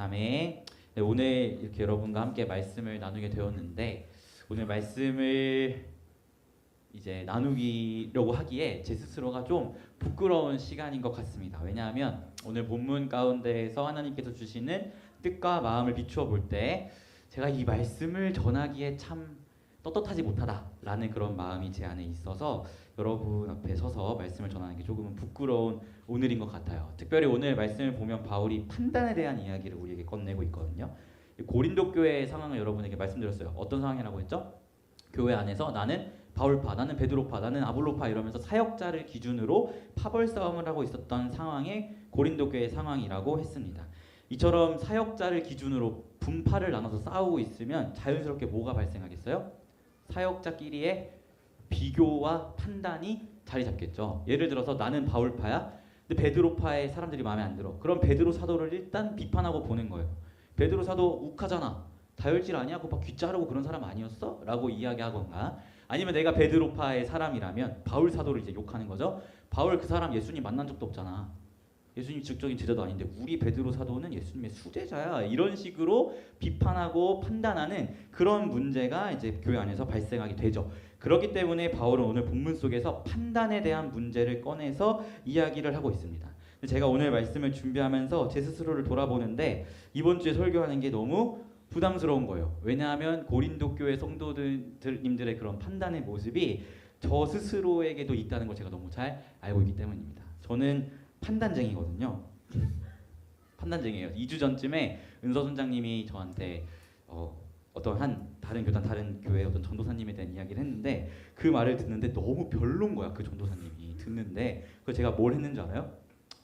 아멘. 네, 오늘 이렇게 여러분과 함께 말씀을 나누게 되었는데 오늘 말씀을 이제 나누기려고 하기에 제 스스로가 좀 부끄러운 시간인 것 같습니다. 왜냐하면 오늘 본문 가운데에서 하나님께서 주시는 뜻과 마음을 비추어 볼 때 제가 이 말씀을 전하기에 참 떳떳하지 못하다라는 그런 마음이 제 안에 있어서 여러분 앞에 서서 말씀을 전하는 게 조금은 부끄러운 오늘인 것 같아요. 특별히 오늘 말씀을 보면 바울이 판단에 대한 이야기를 우리에게 꺼내고 있거든요. 고린도 교회의 상황을 여러분에게 말씀드렸어요. 어떤 상황이라고 했죠? 교회 안에서 나는 바울파, 나는 베드로파, 나는 아볼로파 이러면서 사역자를 기준으로 파벌 싸움을 하고 있었던 상황이 고린도 교회의 상황이라고 했습니다. 이처럼 사역자를 기준으로 분파를 나눠서 싸우고 있으면 자연스럽게 뭐가 발생하겠어요? 사역자끼리의 비교와 판단이 자리 잡겠죠. 예를 들어서 나는 바울파야. 근데 베드로파의 사람들이 마음에 안 들어. 그럼 베드로 사도를 일단 비판하고 보는 거예요. 베드로 사도 욱하잖아. 다혈질 아니야? 그거 막 귀 자르고 그런 사람 아니었어? 라고 이야기하거나 아니면 내가 베드로파의 사람이라면 바울 사도를 이제 욕하는 거죠. 바울 그 사람 예수님 만난 적도 없잖아. 예수님 직접적인 제자도 아닌데 우리 베드로 사도는 예수님의 수제자야. 이런 식으로 비판하고 판단하는 그런 문제가 이제 교회 안에서 발생하게 되죠. 그렇기 때문에 바울은 오늘 본문 속에서 판단에 대한 문제를 꺼내서 이야기를 하고 있습니다. 제가 오늘 말씀을 준비하면서 제 스스로를 돌아보는데 이번 주에 설교하는 게 너무 부담스러운 거예요. 왜냐하면 고린도 교회 성도님들의 그런 판단의 모습이 저 스스로에게도 있다는 걸 제가 너무 잘 알고 있기 때문입니다. 저는 판단쟁이거든요. 판단쟁이에요. 2주 전쯤에 은서 선장님이 저한테 어떤 한 다른 교단 다른 교회 어떤 전도사님에 대한 이야기를 했는데 그 말을 듣는데 너무 별론 거야. 그 전도사님이 듣는데 그래서 제가 뭘 했는지 알아요?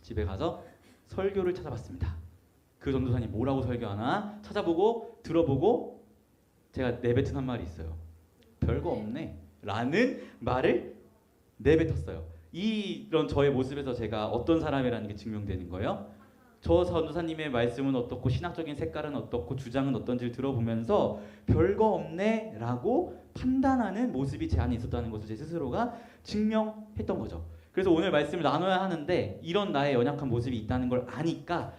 집에 가서 설교를 찾아봤습니다. 그 전도사님 뭐라고 설교하나 찾아보고 들어보고 제가 내뱉은 한 말이 있어요. 별거 없네 라는 말을 내뱉었어요. 이런 저의 모습에서 제가 어떤 사람이라는 게 증명되는 거예요. 저 전도사님의 말씀은 어떻고 신학적인 색깔은 어떻고 주장은 어떤지를 들어보면서 별거 없네 라고 판단하는 모습이 제 안에 있었다는 것을 제 스스로가 증명했던 거죠. 그래서 오늘 말씀을 나눠야 하는데 이런 나의 연약한 모습이 있다는 걸 아니까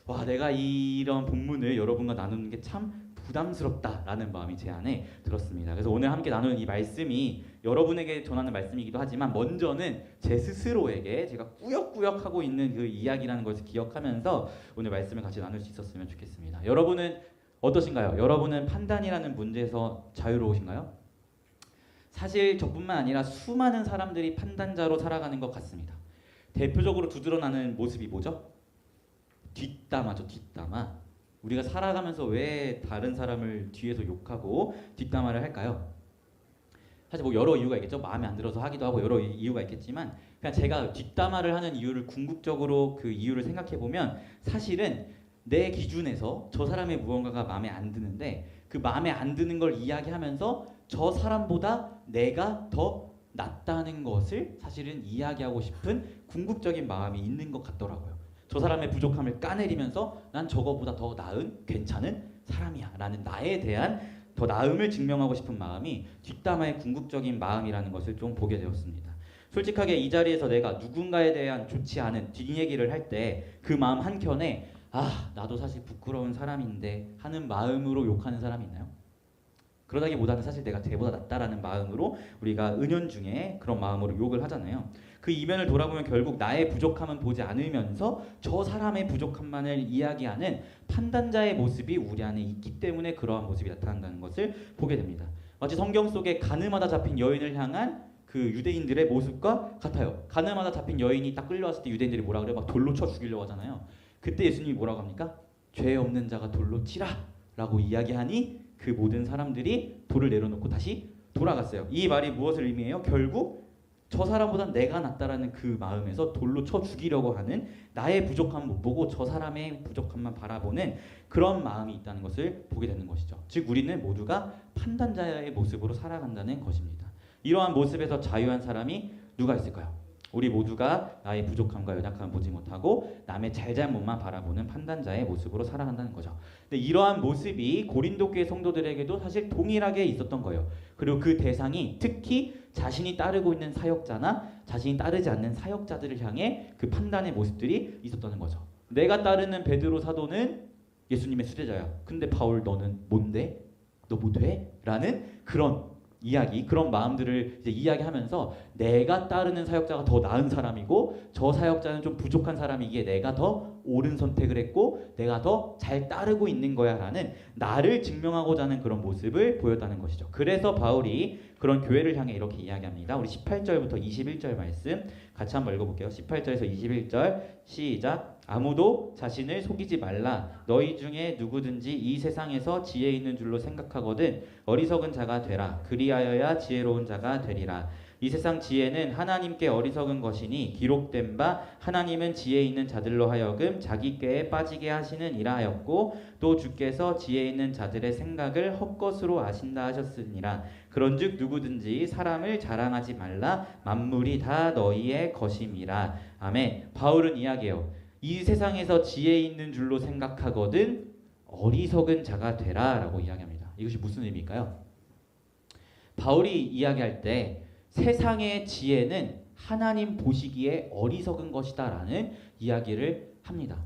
와, 내가 이런 본문을 여러분과 나누는 게 참 부담스럽다라는 마음이 제 안에 들었습니다. 그래서 오늘 함께 나누는 이 말씀이 여러분에게 전하는 말씀이기도 하지만 먼저는 제 스스로에게 제가 꾸역꾸역 하고 있는 그 이야기라는 것을 기억하면서 오늘 말씀을 같이 나눌 수 있었으면 좋겠습니다. 여러분은 어떠신가요? 여러분은 판단이라는 문제에서 자유로우신가요? 사실 저뿐만 아니라 수많은 사람들이 판단자로 살아가는 것 같습니다. 대표적으로 두드러나는 모습이 뭐죠? 뒷담화죠. 뒷담화. 우리가 살아가면서 왜 다른 사람을 뒤에서 욕하고 뒷담화를 할까요? 사실 뭐 여러 이유가 있겠죠. 마음에 안 들어서 하기도 하고 여러 이유가 있겠지만 그냥 제가 뒷담화를 하는 이유를 궁극적으로 그 이유를 생각해 보면 사실은 내 기준에서 저 사람의 무언가가 마음에 안 드는데 그 마음에 안 드는 걸 이야기하면서 저 사람보다 내가 더 낫다는 것을 사실은 이야기하고 싶은 궁극적인 마음이 있는 것 같더라고요. 저 사람의 부족함을 까내리면서 난 저거보다 더 나은 괜찮은 사람이야 라는 나에 대한 더 나음을 증명하고 싶은 마음이 뒷담화의 궁극적인 마음이라는 것을 좀 보게 되었습니다. 솔직하게 이 자리에서 내가 누군가에 대한 좋지 않은 뒷얘기를 할 때 그 마음 한켠에 아, 나도 사실 부끄러운 사람인데 하는 마음으로 욕하는 사람이 있나요? 그러다기보다는 사실 내가 쟤보다 낫다라는 마음으로 우리가 은연중에 그런 마음으로 욕을 하잖아요. 그 이면을 돌아보면 결국 나의 부족함은 보지 않으면서 저 사람의 부족함만을 이야기하는 판단자의 모습이 우리 안에 있기 때문에 그러한 모습이 나타난다는 것을 보게 됩니다. 마치 성경 속에 가늠하다 잡힌 여인을 향한 그 유대인들의 모습과 같아요. 가늠하다 잡힌 여인이 딱 끌려왔을 때 유대인들이 뭐라 그래요? 막 돌로 쳐 죽이려고 하잖아요. 그때 예수님이 뭐라고 합니까? 죄 없는 자가 돌로 치라 라고 이야기하니 그 모든 사람들이 돌을 내려놓고 다시 돌아갔어요. 이 말이 무엇을 의미해요? 결국 저 사람보다 내가 낫다라는 그 마음에서 돌로 쳐 죽이려고 하는 나의 부족함 못 보고 저 사람의 부족함만 바라보는 그런 마음이 있다는 것을 보게 되는 것이죠. 즉 우리는 모두가 판단자의 모습으로 살아간다는 것입니다. 이러한 모습에서 자유한 사람이 누가 있을까요? 우리 모두가 나의 부족함과 연약함을 보지 못하고 남의 잘잘못만 바라보는 판단자의 모습으로 살아간다는 거죠. 근데 이러한 모습이 고린도 교회 성도들에게도 사실 동일하게 있었던 거예요. 그리고 그 대상이 특히 자신이 따르고 있는 사역자나 자신이 따르지 않는 사역자들을 향해 그 판단의 모습들이 있었다는 거죠. 내가 따르는 베드로 사도는 예수님의 수제자야. 근데 바울 너는 뭔데? 너 뭐 돼? 라는 그런 이야기, 그런 마음들을 이제 이야기하면서 내가 따르는 사역자가 더 나은 사람이고 저 사역자는 좀 부족한 사람이기에 내가 더 옳은 선택을 했고 내가 더 잘 따르고 있는 거야 라는 나를 증명하고자 하는 그런 모습을 보였다는 것이죠. 그래서 바울이 그런 교회를 향해 이렇게 이야기합니다. 우리 18절부터 21절 말씀 같이 한번 읽어볼게요. 18절에서 21절 시작. 아무도 자신을 속이지 말라. 너희 중에 누구든지 이 세상에서 지혜 있는 줄로 생각하거든 어리석은 자가 되라. 그리하여야 지혜로운 자가 되리라. 이 세상 지혜는 하나님께 어리석은 것이니 기록된 바 하나님은 지혜 있는 자들로 하여금 자기 꾀에 빠지게 하시느니라 하였고 또 주께서 지혜 있는 자들의 생각을 헛것으로 아신다 하셨으니라. 그런즉 누구든지 사람을 자랑하지 말라. 만물이 다 너희의 것임이라. 아멘. 바울은 이야기해요. 이 세상에서 지혜 있는 줄로 생각하거든 어리석은 자가 되라 라고 이야기합니다. 이것이 무슨 의미일까요? 바울이 이야기할 때 세상의 지혜는 하나님 보시기에 어리석은 것이다 라는 이야기를 합니다.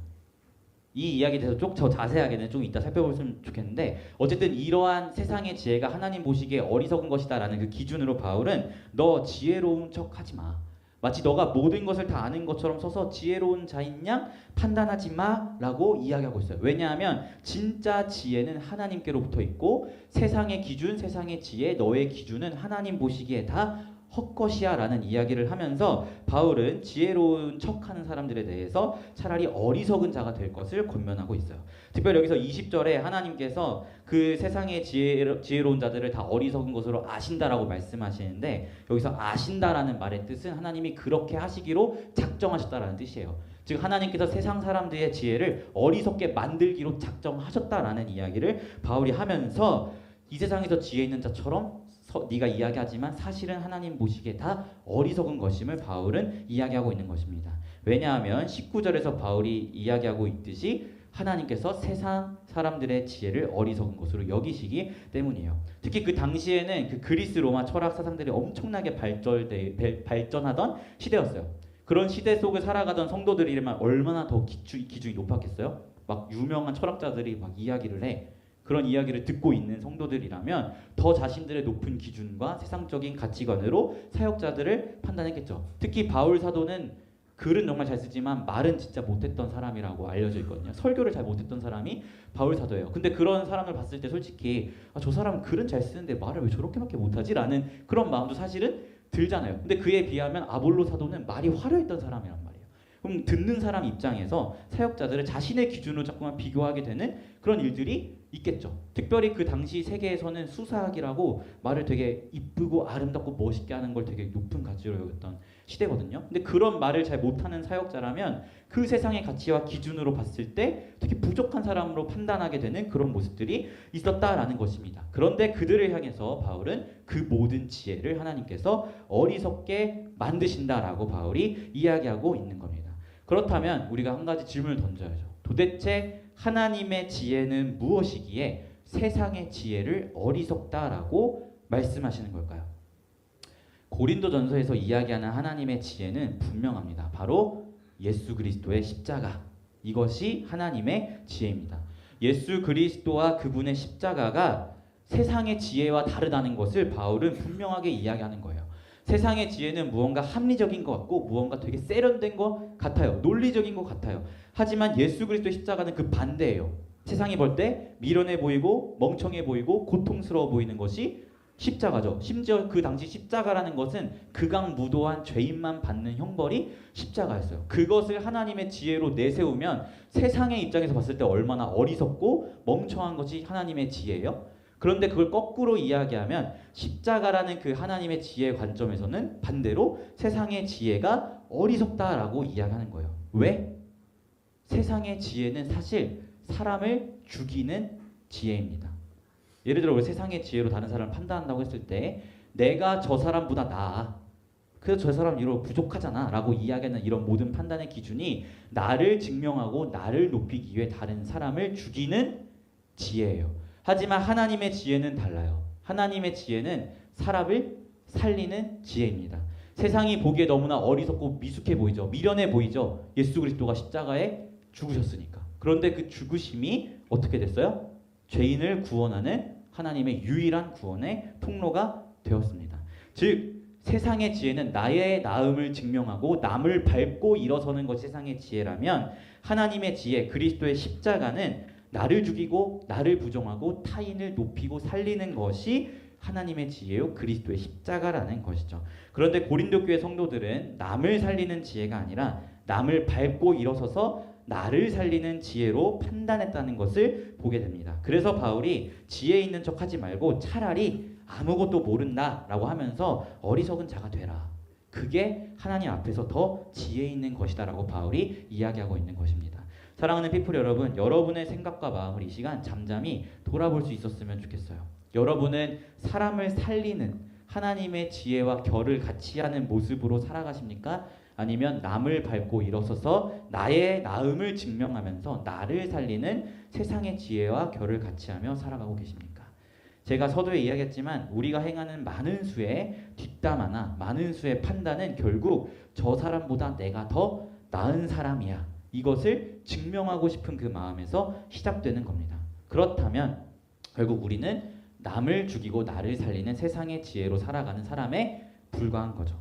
이 이야기에 대해서 좀 더 자세하게는 좀 이따 살펴보면 좋겠는데 어쨌든 이러한 세상의 지혜가 하나님 보시기에 어리석은 것이다 라는 그 기준으로 바울은 너 지혜로운 척 하지 마. 마치 너가 모든 것을 다 아는 것처럼 서서 지혜로운 자인 양 판단하지 마 라고 이야기하고 있어요. 왜냐하면 진짜 지혜는 하나님께로부터 있고 세상의 기준, 세상의 지혜, 너의 기준은 하나님 보시기에 다 헛것이야 라는 이야기를 하면서 바울은 지혜로운 척하는 사람들에 대해서 차라리 어리석은 자가 될 것을 권면하고 있어요. 특별히 여기서 20절에 하나님께서 그 세상의 지혜로운 자들을 다 어리석은 것으로 아신다라고 말씀하시는데 여기서 아신다라는 말의 뜻은 하나님이 그렇게 하시기로 작정하셨다라는 뜻이에요. 즉 하나님께서 세상 사람들의 지혜를 어리석게 만들기로 작정하셨다라는 이야기를 바울이 하면서 이 세상에서 지혜 있는 자처럼 네가 이야기하지만 사실은 하나님 보시기에 다 어리석은 것임을 바울은 이야기하고 있는 것입니다. 왜냐하면 19절에서 바울이 이야기하고 있듯이 하나님께서 세상 사람들의 지혜를 어리석은 것으로 여기시기 때문이에요. 특히 그 당시에는 그 그리스 로마 철학 사상들이 엄청나게 발전하던 시대였어요. 그런 시대 속을 살아가던 성도들이면 얼마나 더 기준이 높았겠어요? 막 유명한 철학자들이 막 이야기를 해. 그런 이야기를 듣고 있는 성도들이라면 더 자신들의 높은 기준과 세상적인 가치관으로 사역자들을 판단했겠죠. 특히 바울 사도는 글은 정말 잘 쓰지만 말은 진짜 못했던 사람이라고 알려져 있거든요. 설교를 잘 못했던 사람이 바울 사도예요. 근데 그런 사람을 봤을 때 솔직히 저 사람은 글은 잘 쓰는데 말을 왜 저렇게밖에 못하지? 라는 그런 마음도 사실은 들잖아요. 근데 그에 비하면 아볼로 사도는 말이 화려했던 사람이란 말이에요. 그럼 듣는 사람 입장에서 사역자들을 자신의 기준으로 자꾸만 비교하게 되는 그런 일들이 있겠죠. 특별히 그 당시 세계에서는 수사학이라고 말을 되게 이쁘고 아름답고 멋있게 하는 걸 되게 높은 가치로 여겼던 시대거든요. 근데 그런 말을 잘 못하는 사역자라면 그 세상의 가치와 기준으로 봤을 때 되게 부족한 사람으로 판단하게 되는 그런 모습들이 있었다라는 것입니다. 그런데 그들을 향해서 바울은 그 모든 지혜를 하나님께서 어리석게 만드신다라고 바울이 이야기하고 있는 겁니다. 그렇다면 우리가 한 가지 질문을 던져야죠. 도대체 하나님의 지혜는 무엇이기에 세상의 지혜를 어리석다라고 말씀하시는 걸까요? 고린도전서에서 이야기하는 하나님의 지혜는 분명합니다. 바로 예수 그리스도의 십자가. 이것이 하나님의 지혜입니다. 예수 그리스도와 그분의 십자가가 세상의 지혜와 다르다는 것을 바울은 분명하게 이야기하는 거예요. 세상의 지혜는 무언가 합리적인 것 같고 무언가 되게 세련된 것 같아요. 논리적인 것 같아요. 하지만 예수 그리스도의 십자가는 그 반대예요. 세상이 볼 때 미련해 보이고 멍청해 보이고 고통스러워 보이는 것이 십자가죠. 심지어 그 당시 십자가라는 것은 극악무도한 죄인만 받는 형벌이 십자가였어요. 그것을 하나님의 지혜로 내세우면 세상의 입장에서 봤을 때 얼마나 어리석고 멍청한 것이 하나님의 지혜예요. 그런데 그걸 거꾸로 이야기하면 십자가라는 그 하나님의 지혜 관점에서는 반대로 세상의 지혜가 어리석다라고 이야기하는 거예요. 왜? 세상의 지혜는 사실 사람을 죽이는 지혜입니다. 예를 들어 우리 세상의 지혜로 다른 사람을 판단한다고 했을 때 내가 저 사람보다 나아. 그래서 저 사람 이로 부족하잖아 라고 이야기하는 이런 모든 판단의 기준이 나를 증명하고 나를 높이기 위해 다른 사람을 죽이는 지혜예요. 하지만 하나님의 지혜는 달라요. 하나님의 지혜는 사람을 살리는 지혜입니다. 세상이 보기에 너무나 어리석고 미숙해 보이죠. 미련해 보이죠. 예수 그리스도가 십자가에 죽으셨으니까. 그런데 그 죽으심이 어떻게 됐어요? 죄인을 구원하는 하나님의 유일한 구원의 통로가 되었습니다. 즉 세상의 지혜는 나의 나음을 증명하고 남을 밟고 일어서는 것이 세상의 지혜라면 하나님의 지혜 그리스도의 십자가는 나를 죽이고 나를 부정하고 타인을 높이고 살리는 것이 하나님의 지혜요 그리스도의 십자가라는 것이죠. 그런데 고린도 교회 성도들은 남을 살리는 지혜가 아니라 남을 밟고 일어서서 나를 살리는 지혜로 판단했다는 것을 보게 됩니다. 그래서 바울이 지혜 있는 척 하지 말고 차라리 아무것도 모른다라고 하면서 어리석은 자가 되라. 그게 하나님 앞에서 더 지혜 있는 것이다라고 바울이 이야기하고 있는 것입니다. 사랑하는 피플 여러분, 여러분의 생각과 마음을 이 시간 잠잠히 돌아볼 수 있었으면 좋겠어요. 여러분은 사람을 살리는 하나님의 지혜와 결을 같이 하는 모습으로 살아가십니까? 아니면 남을 밟고 일어서서 나의 나음을 증명하면서 나를 살리는 세상의 지혜와 결을 같이 하며 살아가고 계십니까? 제가 서두에 이야기했지만 우리가 행하는 많은 수의 뒷담화나 많은 수의 판단은 결국 저 사람보다 내가 더 나은 사람이야. 이것을 증명하고 싶은 그 마음에서 시작되는 겁니다. 그렇다면 결국 우리는 남을 죽이고 나를 살리는 세상의 지혜로 살아가는 사람에 불과한 거죠.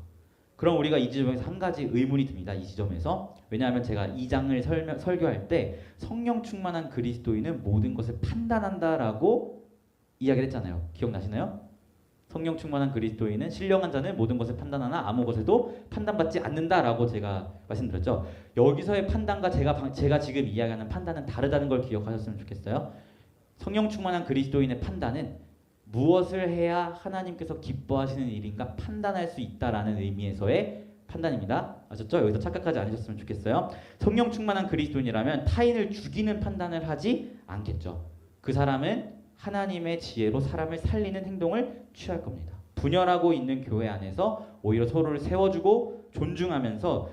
그럼 우리가 이 지점에서 한 가지 의문이 듭니다. 이 지점에서. 왜냐하면 제가 이 장을 설교할 때 성령 충만한 그리스도인은 모든 것을 판단한다라고 이야기를 했잖아요. 기억나시나요? 성령 충만한 그리스도인은 신령한 자는 모든 것을 판단하나 아무 것에도 판단받지 않는다라고 제가 말씀드렸죠. 여기서의 판단과 제가 지금 이야기하는 판단은 다르다는 걸 기억하셨으면 좋겠어요. 성령 충만한 그리스도인의 판단은 무엇을 해야 하나님께서 기뻐하시는 일인가 판단할 수 있다라는 의미에서의 판단입니다. 아셨죠? 여기서 착각하지 않으셨으면 좋겠어요. 성령 충만한 그리스도인이라면 타인을 죽이는 판단을 하지 않겠죠. 그 사람은 하나님의 지혜로 사람을 살리는 행동을 취할 겁니다. 분열하고 있는 교회 안에서 오히려 서로를 세워주고 존중하면서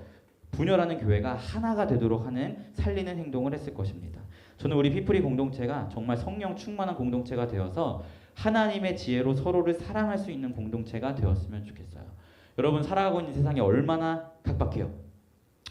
분열하는 교회가 하나가 되도록 하는 살리는 행동을 했을 것입니다. 저는 우리 피프리 공동체가 정말 성령 충만한 공동체가 되어서 하나님의 지혜로 서로를 사랑할 수 있는 공동체가 되었으면 좋겠어요. 여러분 살아가고 있는 세상이 얼마나 각박해요.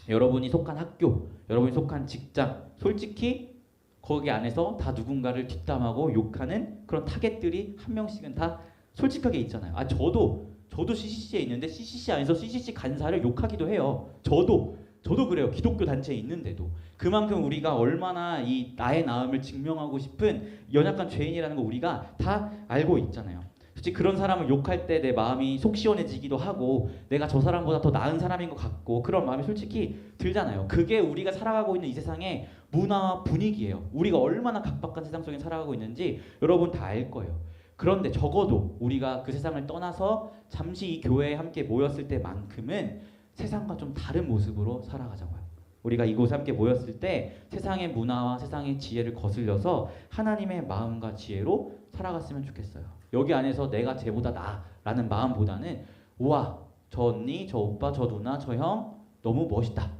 여러분이 속한 학교, 여러분이 속한 직장, 솔직히 거기 안에서 다 누군가를 뒷담하고 욕하는 그런 타겟들이 한 명씩은 다 솔직하게 있잖아요. 저도 CCC에 있는데 CCC 안에서 CCC 간사를 욕하기도 해요. 저도 그래요. 기독교 단체에 있는데도. 그만큼 우리가 얼마나 이 나의 나음을 증명하고 싶은 연약한 죄인이라는 거 우리가 다 알고 있잖아요. 솔직히 그런 사람을 욕할 때 내 마음이 속 시원해지기도 하고 내가 저 사람보다 더 나은 사람인 것 같고 그런 마음이 솔직히 들잖아요. 그게 우리가 살아가고 있는 이 세상의 문화와 분위기예요. 우리가 얼마나 각박한 세상 속에 살아가고 있는지 여러분 다 알 거예요. 그런데 적어도 우리가 그 세상을 떠나서 잠시 이 교회에 함께 모였을 때만큼은 세상과 좀 다른 모습으로 살아가자고요. 우리가 이곳에 함께 모였을 때 세상의 문화와 세상의 지혜를 거슬려서 하나님의 마음과 지혜로 살아갔으면 좋겠어요. 여기 안에서 내가 쟤보다 나라는 마음보다는 우와 저 언니, 저 오빠, 저 누나, 저 형 너무 멋있다.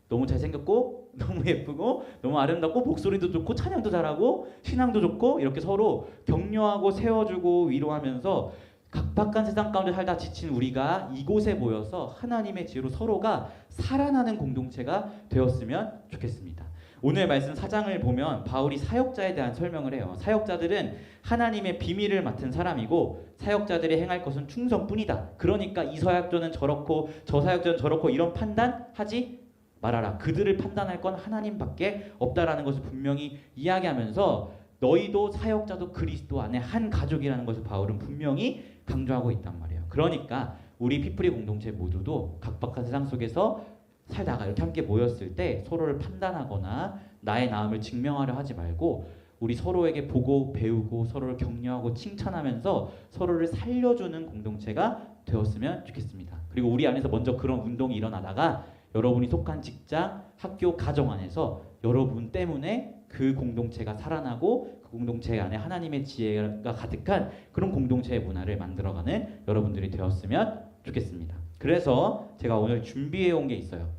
너무 잘생겼고 너무 예쁘고 너무 아름답고 목소리도 좋고 찬양도 잘하고 신앙도 좋고 이렇게 서로 격려하고 세워주고 위로하면서 각박한 세상 가운데 살다 지친 우리가 이곳에 모여서 하나님의 지혜로 서로가 살아나는 공동체가 되었으면 좋겠습니다. 오늘 말씀 4장을 보면 바울이 사역자에 대한 설명을 해요. 사역자들은 하나님의 비밀을 맡은 사람이고 사역자들이 행할 것은 충성뿐이다. 그러니까 이 사역자는 저렇고 저 사역자는 저렇고 이런 판단하지 말아라. 그들을 판단할 건 하나님밖에 없다라는 것을 분명히 이야기하면서 너희도 사역자도 그리스도 안에 한 가족이라는 것을 바울은 분명히 강조하고 있단 말이에요. 그러니까 우리 피프리 공동체 모두도 각박한 세상 속에서 살다가 이렇게 함께 모였을 때 서로를 판단하거나 나의 나음을 증명하려 하지 말고 우리 서로에게 보고 배우고 서로를 격려하고 칭찬하면서 서로를 살려주는 공동체가 되었으면 좋겠습니다. 그리고 우리 안에서 먼저 그런 운동이 일어나다가 여러분이 속한 직장, 학교, 가정 안에서 여러분 때문에 그 공동체가 살아나고 그 공동체 안에 하나님의 지혜가 가득한 그런 공동체의 문화를 만들어가는 여러분들이 되었으면 좋겠습니다. 그래서 제가 오늘 준비해 온 게 있어요.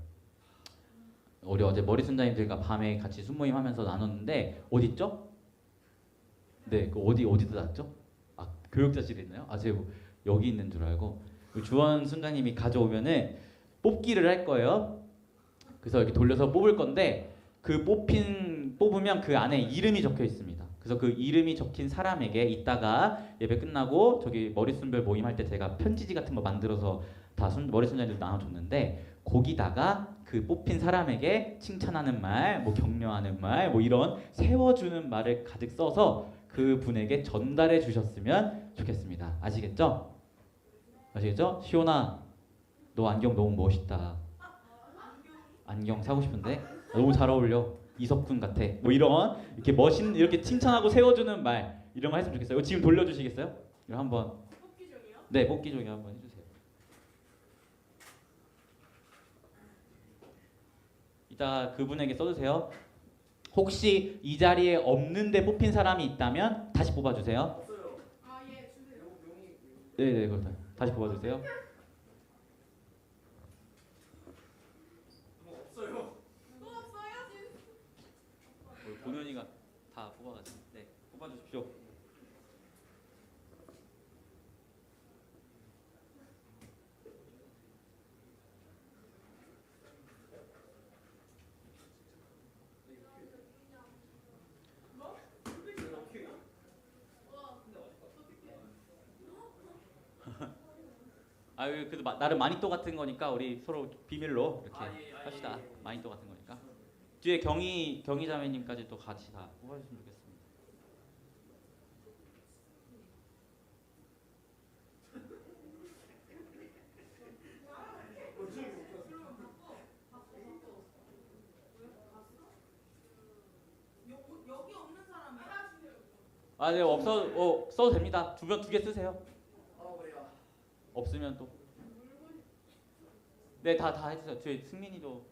우리 어제 머리순자님들과 밤에 같이 순모임 하면서 나눴는데 어디 있죠? 네, 그 어디다 놨죠? 교육자실에 있나요? 제가 여기 있는 줄 알고 주원 순장님이 가져오면은 뽑기를 할 거예요. 그래서 이렇게 돌려서 뽑을 건데 그 뽑힌 뽑으면 그 안에 이름이 적혀 있습니다. 그래서 그 이름이 적힌 사람에게 이따가 예배 끝나고 저기 머리순별 모임 할 때 제가 편지지 같은 거 만들어서 다 머리순자들 나눠줬는데 거기다가 그 뽑힌 사람에게 칭찬하는 말, 뭐 격려하는 말, 뭐 이런 세워주는 말을 가득 써서 그 분에게 전달해 주셨으면 좋겠습니다. 아시겠죠? 아시겠죠? 시온아, 너 안경 너무 멋있다. 안경 사고 싶은데 너무 잘 어울려. 이석훈 같아. 뭐 이런 이렇게 멋있는 이렇게 칭찬하고 세워주는 말 이런 거 했으면 좋겠어요. 이거 지금 돌려주시겠어요? 이거 한번. 뽑기종이요? 네, 뽑기 중에 한번 해주세요. 이따 그분에게 써주세요. 혹시 이 자리에 없는데 뽑힌 사람이 있다면 다시 뽑아주세요. 없어요. 아, 예, 주세요. 네네, 그렇다. 다시 뽑아주세요. 없어요. 또 없어요? 본연이가 다 뽑아가지고. 네, 뽑아주십시오. 아, 그래도 나름 마니또 같은 거니까 우리 서로 비밀로 이렇게 합시다. 마니또 같은 거니까. 뒤에 경희 자매님까지 또 같이 다 뽑아주시면 좋겠습니다. 여기 없는 사람이야? 아, 네, 써도 됩니다. 두 개 쓰세요. 없으면 또. 네, 다 해주세요. 저희 승민이도.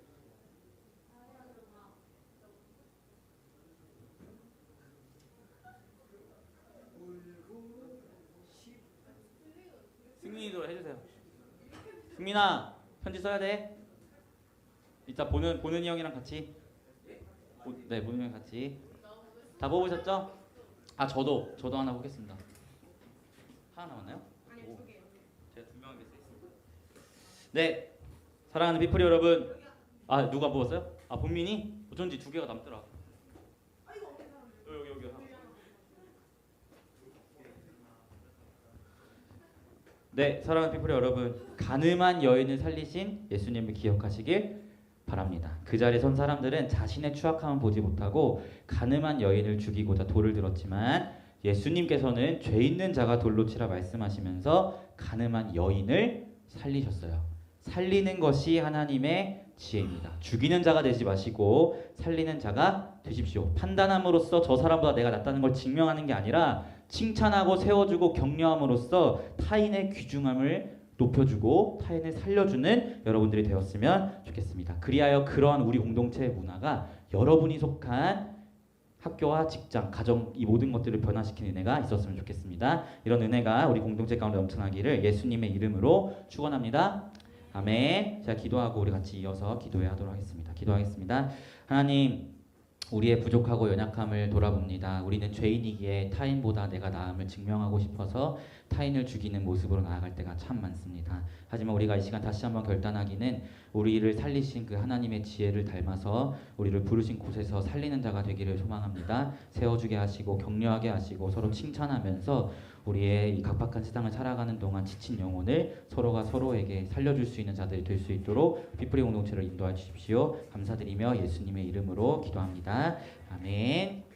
승민이도 해주세요. 승민아, 편지 써야 돼. 이따 보는 형이랑 같이. 네, 보는 형이랑 같이. 다 뽑으셨죠? 아, 저도 하나 보겠습니다. 하나 남았나요? 아니, 오. 두 개요. 제가 두 명에게 있습니다. 네, 사랑하는 비프리 여러분. 아, 누가 뽑았어요? 아, 본민이? 어쩐지 두 개가 남더라. 아, 이거 없는 사람이요. 여기 하나. 네, 사랑하는 비프리 여러분, 가늠한 여인을 살리신 예수님을 기억하시길 바랍니다. 그 자리에 선 사람들은 자신의 추악함을 보지 못하고 가늠한 여인을 죽이고자 돌을 들었지만 예수님께서는 죄 있는 자가 돌로 치라 말씀하시면서 가늠한 여인을 살리셨어요. 살리는 것이 하나님의 지혜입니다. 죽이는 자가 되지 마시고 살리는 자가 되십시오. 판단함으로써 저 사람보다 내가 낫다는 걸 증명하는 게 아니라 칭찬하고 세워주고 격려함으로써 타인의 귀중함을 높여주고 타인을 살려주는 여러분들이 되었으면 좋겠습니다. 그리하여 그러한 우리 공동체의 문화가 여러분이 속한 학교와 직장, 가정 이 모든 것들을 변화시키는 은혜가 있었으면 좋겠습니다. 이런 은혜가 우리 공동체 가운데 넘쳐나기를 예수님의 이름으로 축원합니다. 아멘. 제가 기도하고 우리 같이 이어서 기도해야 하도록 하겠습니다. 기도하겠습니다. 하나님, 우리의 부족하고 연약함을 돌아봅니다. 우리는 죄인이기에 타인보다 내가 나음을 증명하고 싶어서 타인을 죽이는 모습으로 나아갈 때가 참 많습니다. 하지만 우리가 이 시간 다시 한번 결단하기는 우리를 살리신 그 하나님의 지혜를 닮아서 우리를 부르신 곳에서 살리는 자가 되기를 소망합니다. 세워주게 하시고 격려하게 하시고 서로 칭찬하면서 우리의 이 각박한 세상을 살아가는 동안 지친 영혼을 서로가 서로에게 살려줄 수 있는 자들이 될 수 있도록 비프리 공동체를 인도해 주십시오. 감사드리며 예수님의 이름으로 기도합니다. 아멘.